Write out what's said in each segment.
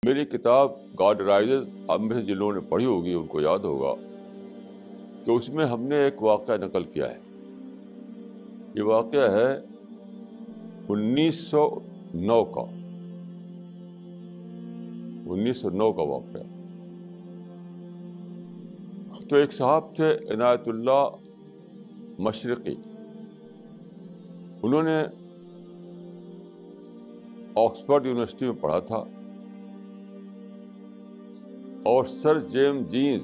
میری کتاب God rises ہم میں سے جن لوگوں نے پڑھی ہوگی ان کو یاد ہوگا کہ اس میں ہم نے ایک واقعہ نقل کیا ہے. یہ واقعہ ہے 1909 کا 1909 کا واقعہ. تو ایک صاحب تھے عنایت اللہ مشرقی. انہوں نے آکسفورڈ یونیورسٹی میں پڑھا تھا اور سر جیمز جینز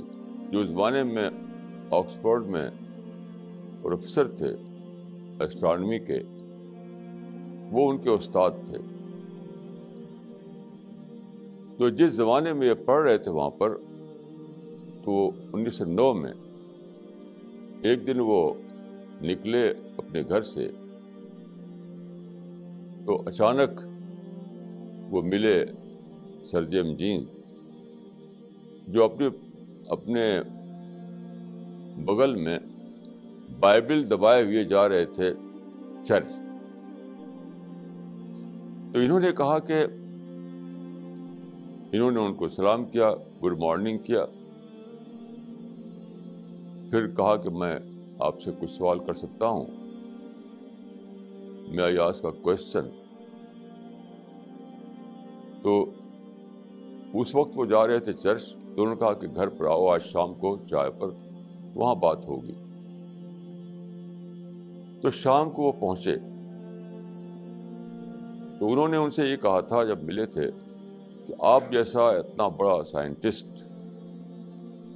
جو اس زمانے میں آکسفورڈ میں پروفیسر تھے ایسٹرانومی کے، وہ ان کے استاد تھے. تو جس زمانے میں یہ پڑھ رہے تھے وہاں پر، تو 1909 میں ایک دن وہ نکلے اپنے گھر سے تو اچانک وہ ملے سر جیمز جینز جو اپنے بغل میں بائبل دبائے ہوئے جا رہے تھے چرچ. تو انہوں نے کہا کہ انہوں نے ان کو سلام کیا، گڈ مارننگ کیا، پھر کہا کہ میں آپ سے کچھ سوال کر سکتا ہوں، میں آئی آسک اے کوسچن. تو اس وقت وہ جا رہے تھے چرچ، تو انہوں نے کہا کہ گھر پر آؤ، آج شام کو چائے پر وہاں بات ہوگی. تو شام کو وہ پہنچے تو انہوں نے ان سے یہ کہا تھا جب ملے تھے کہ آپ جیسا اتنا بڑا سائنٹسٹ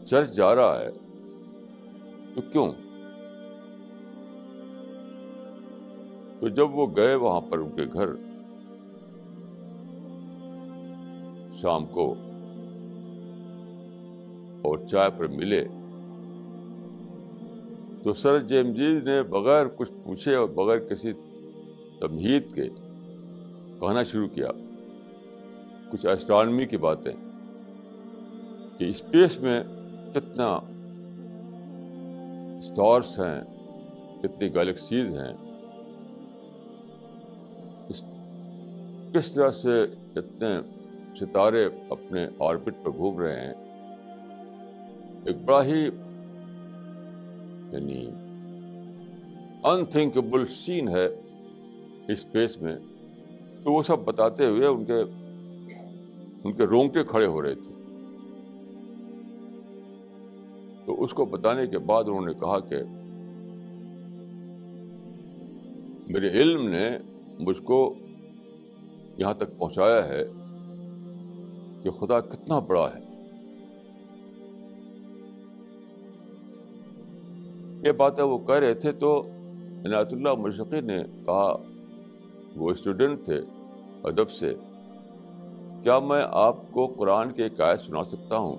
چرچ جا رہا ہے تو کیوں؟ تو جب وہ گئے وہاں پر ان کے گھر شام کو اور چائے پر ملے، تو سر جیمز جینز نے بغیر کچھ پوچھے اور بغیر کسی تمہید کے کہنا شروع کیا کچھ ایسٹرانومی کی باتیں کہ اسپیس میں کتنا اسٹارس ہیں، کتنی گیلیکسیز ہیں، کس طرح سے اتنے ستارے اپنے آربٹ پر گھوم رہے ہیں. ایک بڑا ہی یعنی انتھنکیبل سین ہے اسپیس میں. تو وہ سب بتاتے ہوئے ان کے رونگٹے کھڑے ہو رہے تھے. تو اس کو بتانے کے بعد انہوں نے کہا کہ میرے علم نے مجھ کو یہاں تک پہنچایا ہے کہ خدا کتنا بڑا ہے. یہ باتیں وہ کہہ رہے تھے تو عنایت اللہ مشرقی نے کہا، وہ اسٹوڈنٹ تھے ادب سے، کیا میں آپ کو قرآن کی ایک آیت سنا سکتا ہوں؟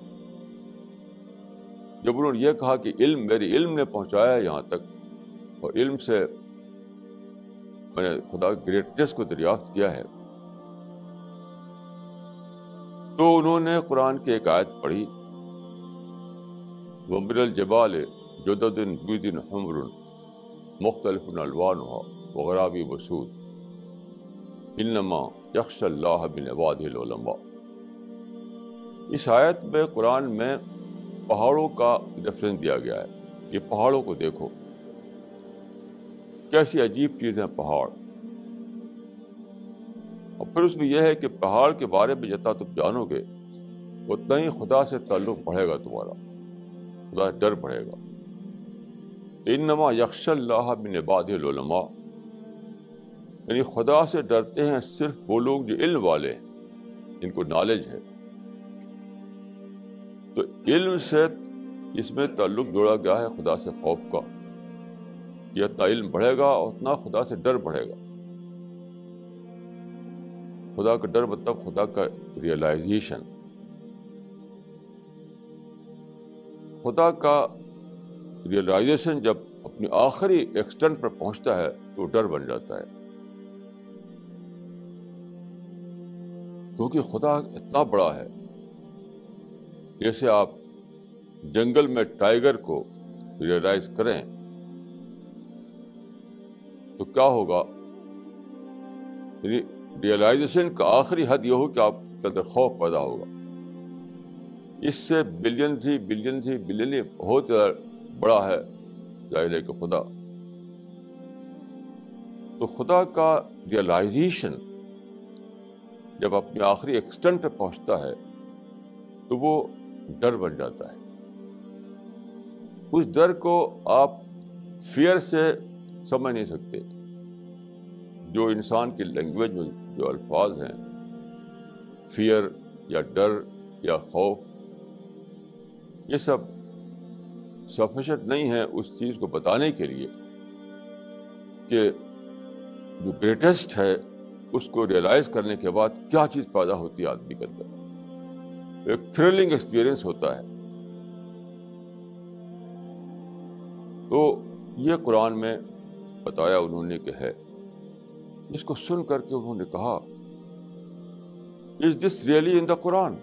جب انہوں نے یہ کہا کہ میری علم نے پہنچایا ہے یہاں تک اور علم سے میں نے خدا کی گریٹنس کو دریافت کیا ہے، تو انہوں نے قرآن کی ایک آیت پڑھی، وَمِنَ الْجِبَالِ جُدَدٌ بِيضٌ حُمْرٌ مُخْتَلِفٌ أَلْوَانُهَا وَغَرَابِيبُ سُودٌ إِنَّمَا يَخْشَى اللَّهَ مِنْ عِبَادِهِ الْعُلَمَاءُ. اس آیت میں قرآن میں پہاڑوں کا ریفرنس دیا گیا ہے. یہ پہاڑوں کو دیکھو، کیسی عجیب چیز ہیں پہاڑ. اور پھر اس میں یہ ہے کہ پہاڑ کے بارے میں جتنا تم جانو گے اتنا ہی خدا سے تعلق بڑھے گا، تمہارا خدا سے ڈر بڑھے گا. انما یخشى اللہ من عبادہ العلماء، یعنی خدا سے ڈرتے ہیں صرف وہ لوگ جو علم والے ہیں، جن کو نالج ہے. تو علم سے اس میں تعلق جوڑا گیا ہے خدا سے خوف کا. یہ اتنا علم بڑھے گا اتنا خدا سے ڈر بڑھے گا. خدا کا ڈر مطلب خدا کا ریئلائزیشن. خدا کا ریئلائزیشن جب اپنی آخری ایکسٹینٹ پر پہنچتا ہے تو ڈر بن جاتا ہے، کیونکہ خدا اتنا بڑا ہے. جیسے آپ جنگل میں ٹائیگر کو ریئلائز کریں تو کیا ہوگا؟ یعنی ریئلائزیشن کا آخری حد یہ ہو کہ آپ کے اندر خوف پیدا ہوگا. اس سے بلین ہی بہت زیادہ بڑا ہے ظاہر ہے کہ خدا. تو خدا کا ریئلائزیشن جب اپنے آخری ایکسٹنٹ پہ پہنچتا ہے تو وہ ڈر بن جاتا ہے. اس ڈر کو آپ فیئر سے سمجھ نہیں سکتے. جو انسان کی لینگویج میں جو الفاظ ہیں فیئر یا ڈر یا خوف، یہ سب سفیشینٹ نہیں ہے اس چیز کو بتانے کے لیے کہ جو گریٹسٹ ہے اس کو ریئلائز کرنے کے بعد کیا چیز پیدا ہوتی ہے آدمی کے اندر. ایک تھرلنگ ایکسپیرئنس ہوتا ہے. تو یہ قرآن میں بتایا انہوں نے کہ ہے. اس کو سن کر کے انہوں نے کہا از this really in the Quran?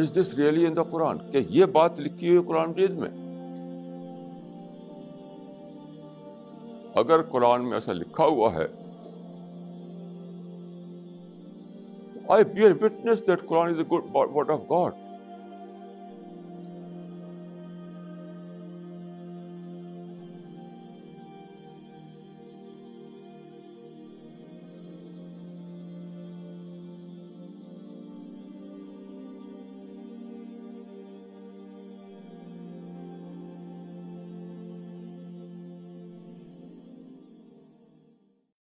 Is this really in دا قرآن؟ کہ یہ بات لکھی ہوئی قرآن مجید میں؟ اگر قرآن میں ایسا لکھا ہوا ہے I bear witness that Quran is the good word of God.